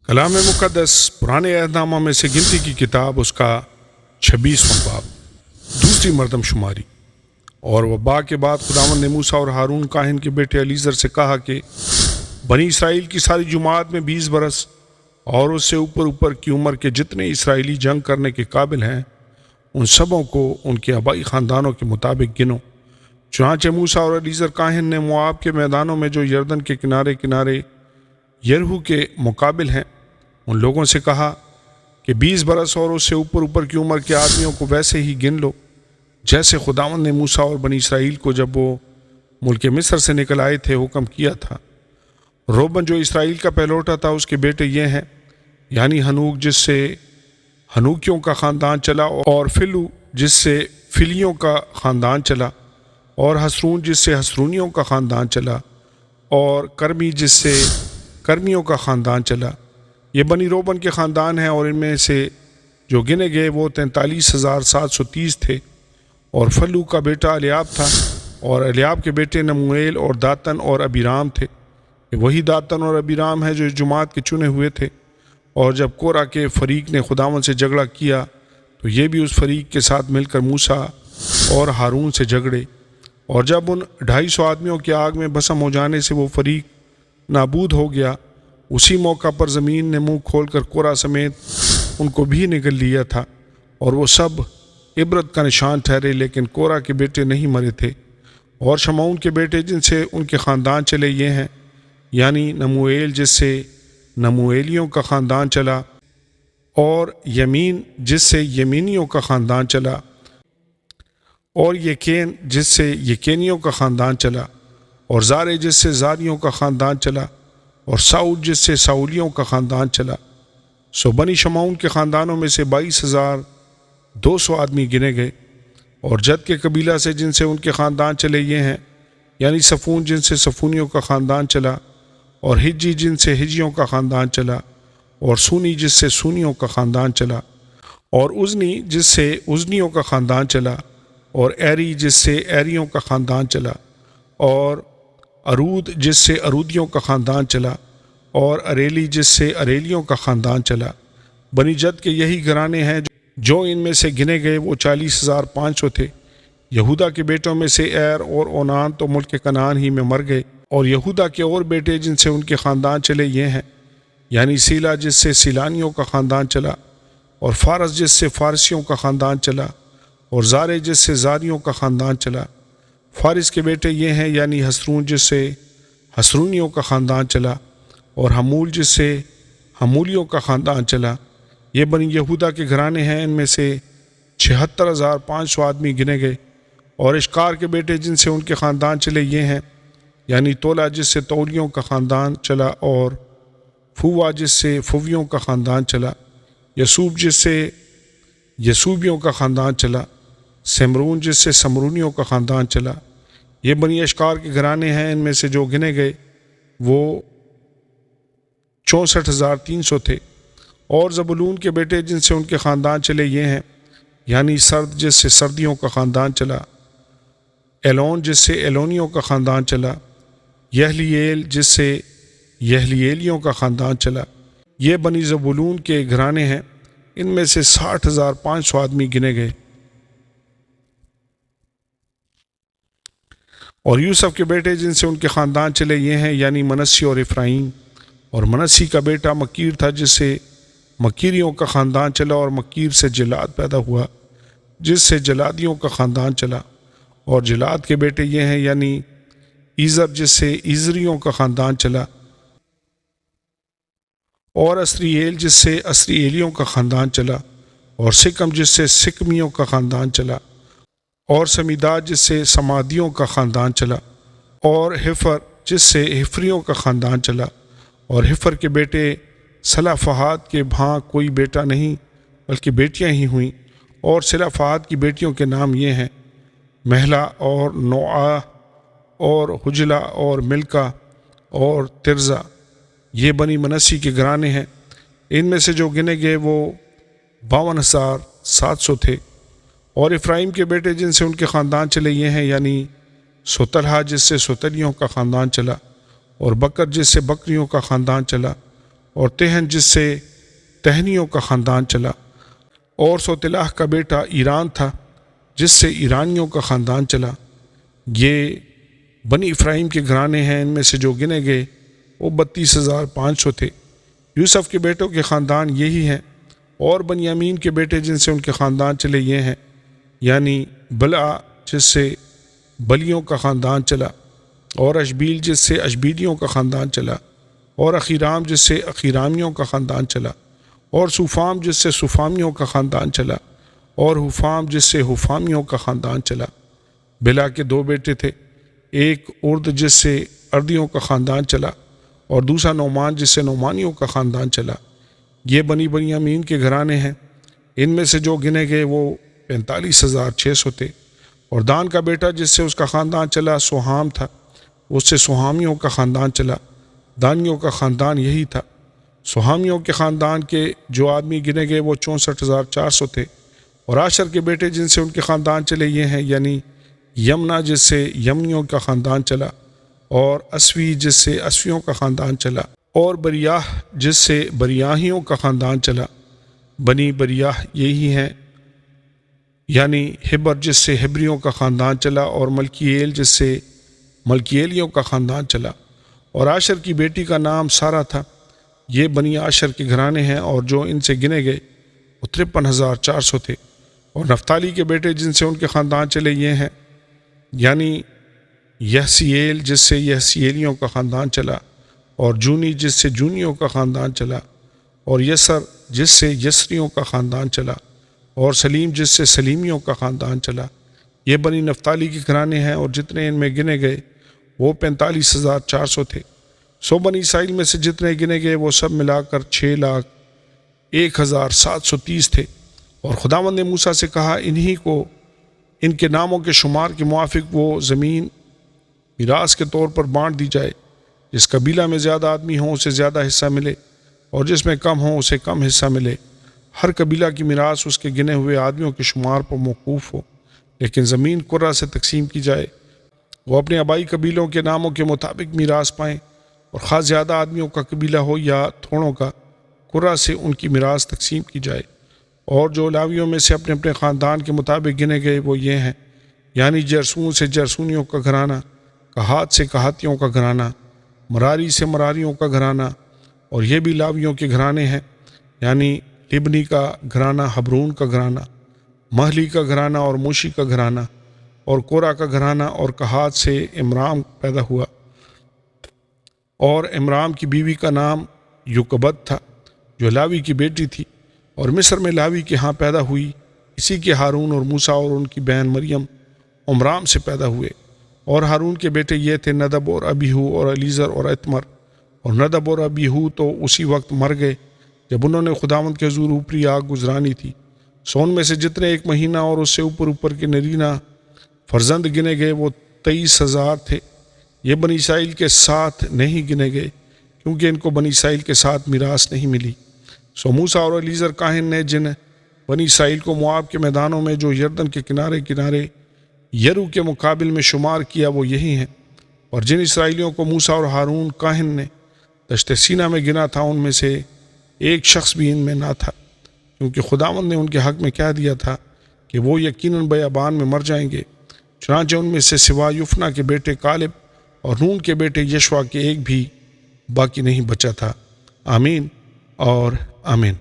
کلام مقدس پرانے عہد نامہ میں سے گنتی کی کتاب اس کا 26واں باب دوسری مردم شماری۔ اور وبا کے بعد خداوند نے موسیٰ اور ہارون کاہن کے بیٹے الیعزر سے کہا کہ بنی اسرائیل کی ساری جماعت میں 20 برس اور اس سے اوپر کی عمر کے جتنے اسرائیلی جنگ کرنے کے قابل ہیں ان سبوں کو ان کے آبائی خاندانوں کے مطابق گنو۔ چنانچہ موسیٰ اور الیعزر کاہن نے موآب کے میدانوں میں جو یردن کے کنارے کنارے یرہو کے مقابل ہیں ان لوگوں سے کہا کہ 20 برس اور اس سے اوپر کی عمر کے آدمیوں کو ویسے ہی گن لو جیسے خداوند نے موسیٰ اور بنی اسرائیل کو جب وہ ملک مصر سے نکل آئے تھے حکم کیا تھا۔ روبن جو اسرائیل کا پہلوٹا تھا اس کے بیٹے یہ ہیں، یعنی ہنوک جس سے ہنوکیوں کا خاندان چلا، اور فلو جس سے فلیوں کا خاندان چلا، اور حسرون جس سے حسرونیوں کا خاندان چلا، اور کرمی جس سے کرمیوں کا خاندان چلا۔ یہ بنی روبن کے خاندان ہیں، اور ان میں سے جو گنے گئے وہ 43,730 تھے۔ اور فلو کا بیٹا الیاب تھا، اور الیاب کے بیٹے نموئیل اور داتن اور ابیرام تھے۔ وہی داتن اور ابیرام ہے جو اس جماعت کے چنے ہوئے تھے۔ اور جب کورہ کے فریق نے خداوند سے جھگڑا کیا تو یہ بھی اس فریق کے ساتھ مل کر موسیٰ اور ہارون سے جھگڑے۔ اور جب ان 250 آدمیوں کے آگ میں بھسم ہو جانے سے وہ فریق نابود ہو گیا، اسی موقع پر زمین نے منہ کھول کر کورہ سمیت ان کو بھی نگل لیا تھا، اور وہ سب عبرت کا نشان ٹھہرے، لیکن کورہ کے بیٹے نہیں مرے تھے۔ اور شمعون کے بیٹے جن سے ان کے خاندان چلے یہ ہیں، یعنی نموئیل جس سے نموئیلیوں کا خاندان چلا، اور یمین جس سے یمینیوں کا خاندان چلا، اور یکین جس سے یکینیوں کا خاندان چلا، اور زارے جس سے زاریوں کا خاندان چلا، اور ساؤل جس سے ساؤلیوں کا خاندان چلا۔ سو بنی شمعون کے خاندانوں میں سے 22,200 آدمی گنے گئے۔ اور جد کے قبیلہ سے جن سے ان کے خاندان چلے یہ ہیں، یعنی صفون جن سے صفونیوں کا خاندان چلا، اور ہجی جن سے ہجیوں کا خاندان چلا، اور سونی جس سے سونیوں کا خاندان چلا، اور ازنی جس سے ازنیوں کا خاندان چلا، اور ایری جس سے ایریوں کا خاندان چلا، اور ارود جس سے ارودیوں کا خاندان چلا، اور اریلی جس سے اریلیوں کا خاندان چلا۔ بنی جد کے یہی گھرانے ہیں جو ان میں سے گنے گئے وہ 40,500 تھے۔ یہودا کے بیٹوں میں سے ایر اور اونان تو ملک کنعان ہی میں مر گئے۔ اور یہودا کے اور بیٹے جن سے ان کے خاندان چلے یہ ہیں، یعنی سیلا جس سے سیلانیوں کا خاندان چلا، اور فارس جس سے فارسیوں کا خاندان چلا، اور زارے جس سے زاریوں کا خاندان چلا۔ فارس کے بیٹے یہ ہیں، یعنی حسرون جس سے حسرونیوں کا خاندان چلا، اور حمول جس سے حمولیوں کا خاندان چلا۔ یہ بنی یہودا کے گھرانے ہیں، ان میں سے 76,500 آدمی گنے گئے۔ اور اشکار کے بیٹے جن سے ان کے خاندان چلے یہ ہیں، یعنی تولا جس سے تولیوں کا خاندان چلا، اور فوا جس سے فویوں کا خاندان چلا، یسوب جس سے یسوبیوں کا خاندان چلا، سمرون جس سے سمرونیوں کا خاندان چلا۔ یہ بنی اشکار کے گھرانے ہیں، ان میں سے جو گنے گئے وہ 64,300 تھے۔ اور زبولون کے بیٹے جن سے ان کے خاندان چلے یہ ہیں، یعنی سرد جس سے سردیوں کا خاندان چلا، ایلون جس سے ایلونیوں کا خاندان چلا، یہلییل جس سے یہلییلیوں کا خاندان چلا۔ یہ بنی زبولون کے گھرانے ہیں، ان میں سے 60,500 آدمی گنے گئے۔ اور یوسف کے بیٹے جن سے ان کے خاندان چلے یہ ہیں، یعنی منسی اور افرایم۔ اور منسی کا بیٹا مکیر تھا جس سے مکیریوں کا خاندان چلا، اور مکیر سے جلاد پیدا ہوا جس سے جلادیوں کا خاندان چلا۔ اور جلاد کے بیٹے یہ ہیں، یعنی ایزر جس سے ایزریوں کا خاندان چلا، اور اسرییل جس سے اسرییلیوں کا خاندان چلا، اور سکم جس سے سکمیوں کا خاندان چلا، اور سمیداد جس سے سمادیوں کا خاندان چلا، اور حفر جس سے حفریوں کا خاندان چلا۔ اور حفر کے بیٹے سلافہاد کے بھاں کوئی بیٹا نہیں بلکہ بیٹیاں ہی ہوئیں۔ اور سلافہاد کی بیٹیوں کے نام یہ ہیں، مہلا اور نوعہ اور حجلہ اور ملکہ اور ترزا۔ یہ بنی منسی کے گھرانے ہیں، ان میں سے جو گنے گئے وہ 52,700 تھے۔ اور افرایم کے بیٹے جن سے ان کے خاندان چلے یہ ہیں، یعنی سوتلہ جس سے سوتلیوں کا خاندان چلا، اور بکر جس سے بکریوں کا خاندان چلا، اور تہن جس سے تہنیوں کا خاندان چلا، اور سوتلاح کا بیٹا ایران تھا جس سے ایرانیوں کا خاندان چلا۔ یہ بنی افراہیم کے گھرانے ہیں، ان میں سے جو گنے گئے وہ 32,500 تھے۔ یوسف کے بیٹوں کے خاندان یہی ہیں، اور بنیامین کے بیٹے جن سے ان کے خاندان چلے یہ ہیں، یعنی بلع جس سے بلیوں کا خاندان چلا، اور اشبیل جس سے اشبیلیوں کا خاندان چلا، اور اخیرام جس سے اخیرامیوں کا خاندان چلا، اور سوفام جس سے سوفامیوں کا خاندان چلا، اور حفام جس سے حفامیوں کا خاندان چلا۔ بلا کے 2 بیٹے تھے، ایک ارد جس سے اردیوں کا خاندان چلا، اور دوسرا نعمان جس سے نعمانیوں کا خاندان چلا۔ یہ بنی بنیامین کے گھرانے ہیں، ان میں سے جو گنے گئے وہ 45,600 تھے۔ اور دان کا بیٹا جس سے اس کا خاندان چلا سوہام تھا، اس سے سوہامیوں کا خاندان چلا۔ دانیوں کا خاندان یہی تھا۔ سوہامیوں کے خاندان کے جو آدمی گنے گئے وہ 64,400 تھے۔ اور عاشر کے بیٹے جن سے ان کے خاندان چلے یہ ہیں، یعنی یمنا جس سے یمنیوں کا خاندان چلا، اور اسوی جس سے اسویوں کا خاندان چلا، اور بریاہ جس سے بریاہیوں کا خاندان چلا۔ بنی بریاہ یہی ہیں، یعنی ہبر جس سے ہبریوں کا خاندان چلا، اور ملکییل جس سے ملکییلیوں کا خاندان چلا۔ اور عاشر کی بیٹی کا نام سارہ تھا۔ یہ بنی عاشر کے گھرانے ہیں، اور جو ان سے گنے گئے وہ 53,400 تھے۔ اور نفتالی کے بیٹے جن سے ان کے خاندان چلے یہ ہیں، یعنی یحسییل جس سے یحسییلیوں کا خاندان چلا، اور جونی جس سے جونیوں کا خاندان چلا، اور یسر جس سے یسریوں کا خاندان چلا، اور سلیم جس سے سلیمیوں کا خاندان چلا۔ یہ بنی نفتالی کے گھرانے ہیں، اور جتنے ان میں گنے گئے وہ 45,400 تھے۔ سو بنی اسرائیل میں سے جتنے گنے گئے وہ سب ملا کر 6,01,730 تھے۔ اور خداوند نے موسیٰ سے کہا، انہی کو ان کے ناموں کے شمار کے موافق وہ زمین میراث کے طور پر بانٹ دی جائے۔ جس قبیلہ میں زیادہ آدمی ہوں اسے زیادہ حصہ ملے، اور جس میں کم ہوں اسے کم حصہ ملے۔ ہر قبیلہ کی میراث اس کے گنے ہوئے آدمیوں کے شمار پر موقوف ہو، لیکن زمین قرہ سے تقسیم کی جائے۔ وہ اپنے آبائی قبیلوں کے ناموں کے مطابق میراث پائیں، اور خاص زیادہ آدمیوں کا قبیلہ ہو یا تھوڑوں کا، قرہ سے ان کی میراث تقسیم کی جائے۔ اور جو لاویوں میں سے اپنے اپنے خاندان کے مطابق گنے گئے وہ یہ ہیں، یعنی جرسون سے جرسونیوں کا گھرانہ، کہات سے کہاتیوں کا گھرانہ، مراری سے مراریوں کا گھرانہ۔ اور یہ بھی لاویوں کے گھرانے ہیں، یعنی لبنی کا گھرانہ، حبرون کا گھرانہ، مہلی کا گھرانہ، اور موشی کا گھرانہ، اور کورا کا گھرانہ۔ اور کہات سے امرام پیدا ہوا، اور امرام کی بیوی کا نام یوکبد تھا جو لاوی کی بیٹی تھی، اور مصر میں لاوی کے ہاں پیدا ہوئی۔ اسی کے ہارون اور موسیٰ اور ان کی بہن مریم عمرام سے پیدا ہوئے۔ اور ہارون کے بیٹے یہ تھے ندب اور ابیہو اور الیزر اور اتمر۔ اور ندب اور ابیہو تو اسی وقت مر گئے جب انہوں نے خداوند کے حضور اوپری آگ گزرانی تھی۔ سو ان میں سے جتنے 1 مہینہ اور اس سے اوپر کے نرینہ فرزند گنے گئے وہ 23,000 تھے۔ یہ بنی اسرائیل کے ساتھ نہیں گنے گئے، کیونکہ ان کو بنی اسرائیل کے ساتھ میراث نہیں ملی۔ سو موسیٰ اور الیزر کاہن نے جن بنی اسرائیل کو مواب کے میدانوں میں جو یردن کے کنارے یرو کے مقابل میں شمار کیا وہ یہی ہیں۔ اور جن اسرائیلیوں کو موسیٰ اور ہارون کاہن نے دشت سینا میں گنا تھا ان میں سے ایک شخص بھی ان میں نہ تھا، کیونکہ خداوند نے ان کے حق میں کہہ دیا تھا کہ وہ یقیناً بیابان میں مر جائیں گے۔ چنانچہ ان میں سے سوا یفنا کے بیٹے کالب اور نون کے بیٹے یشوا کے ایک بھی باقی نہیں بچا تھا۔ آمین اور آمین۔